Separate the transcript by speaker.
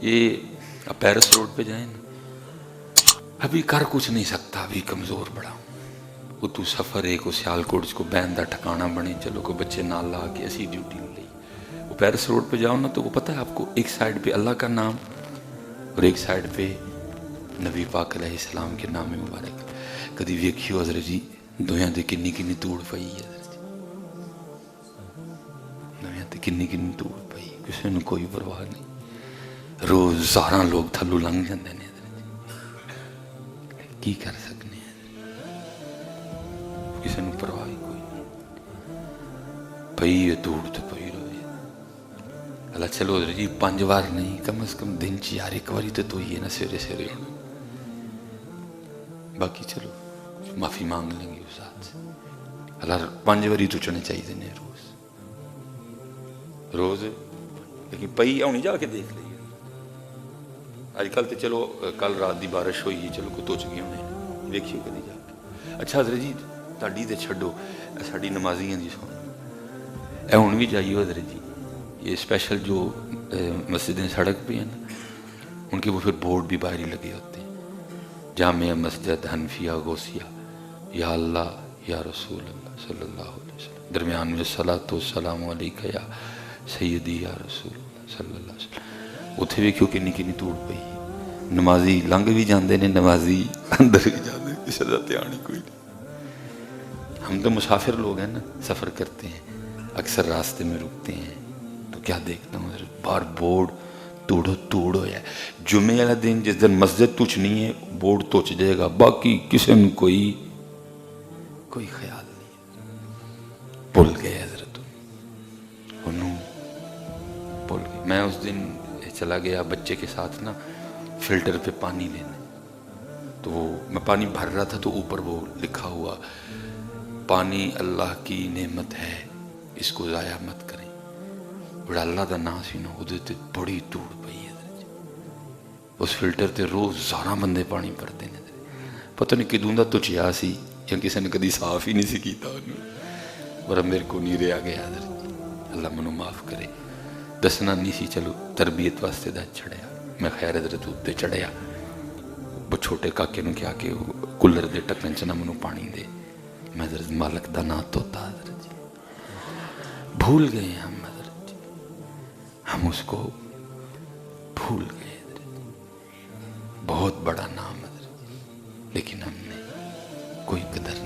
Speaker 1: یہ Paris road پہ جائیں نا، ابھی کر کچھ نہیں سکتا، ابھی کمزور بڑا وہ تو سفر ہے کو سیالکوٹ کو بہن دا ٹھکانا بنے، چلو کو بچے نال لا کے اسی ڈیوٹی نہیں لئی۔ وہ پیرس روڈ پہ جاؤ نا تو وہ پتہ ہے آپ کو، ایک سائڈ پہ اللہ کا نام اور ایک سائڈ پہ نبی پاک علیہ السلام کے نام مبارک۔ کدی ویکھیو حضرت جی دویاں دے کنی کنی توڑ پئی ہے، حضرت جی دویاں تے کنی کنی توڑ پئی، کسی نے کوئی پرواہ نہیں، روزانہ لوگ تھلو لنگ جاندے نے، حضرت جی کی کر سکنے ہیں، کسی نے پرواہ ہی کوئی نہیں، پئی ہے توڑ تو پئی رہے۔ اللہ چلو حضرت جی 5 بار نہیں، کم از کم دن چ یار ایک باری تو توئی ہے نا سویرے سویرے ہونا، باقی چلو معافی مانگ لیں گے اس ذات سے۔ اللہ 5 باری تو چنے چاہیے نے روز، لیکن پئی ہونی جا کے دیکھ لئیے۔ آج کل تو چلو کل رات دی بارش ہوئی ہے، چلو کو توچ گئے ہونے دیکھیے کدی جا کے۔ اچھا حضرت جی تاڑی تے چھڈو ساڑی نمازیاں دی سن اے ہن بھی جائیو حضرت جی، یہ اسپیشل جو مسجدیں سڑک پہ ہیں نا ان کے وہ پھر بورڈ بھی باہر ہی لگے ہوتے ہیں، جامع مسجد حنفیہ غوثیہ، یا اللہ یا رسول اللہ صلی اللہ علیہ وسلم، درمیان میں صلاۃ و سلام علیکہ یا سیدی یا رسول اللہ صلی اللہ علیہ وسلم۔ اتھے بھی کیوں کنی کنی توڑ پئی، نمازی لنگ بھی جاندے نے، نمازی اندر بھی جاندے، کسی دا دھیان ہی کوئی نہیں۔ ہم تو مسافر لوگ ہیں نا، سفر کرتے ہیں، اکثر راستے میں رکتے ہیں تو کیا دیکھتا ہوں بار بورڈ توڑو توڑ ہو ہے۔ جمعے والا دن جس دن مسجد تچ نہیں ہے بورڈ توچ جائے گا، باقی کسی نے کوئی خیال نہیں، بھول گئے حضرت انہوں بھول گئے۔ میں اس دن چلا گیا بچے کے ساتھ نا فلٹر پہ پانی لینے، تو وہ میں پانی بھر رہا تھا تو اوپر وہ لکھا ہوا پانی اللہ کی نعمت ہے اس کو ضائع مت کریں، بڑا اللہ دا نام سی نا، ادھر تے بڑی توڑ پئی ہے۔ اس فلٹر تے روز 11 بندے پانی بھرتے ہیں، پتہ نہیں کدوں دا تچیا سی یا کسی نے کدی صاف ہی نہیں سی کیتا انہوں، اور میرے کو نہیں رہا گیا حضرت، اللہ منو معاف کرے، دسنا نہیں سی، چلو تربیت واسطے دا چڑھیا میں، خیر حضرت اتنے چڑھیا، وہ چھوٹے کاکے نو کیا کہ کولر دے ٹکن چ نہ منو پانی دے، میں حضرت مالک دا نام توتا حضرت جی، بھول گئے ہم حضرت جی، ہم اس کو بھول گئے حضرت جی، بہت بڑا نام حضرت جی، لیکن ہم نے کوئی قدر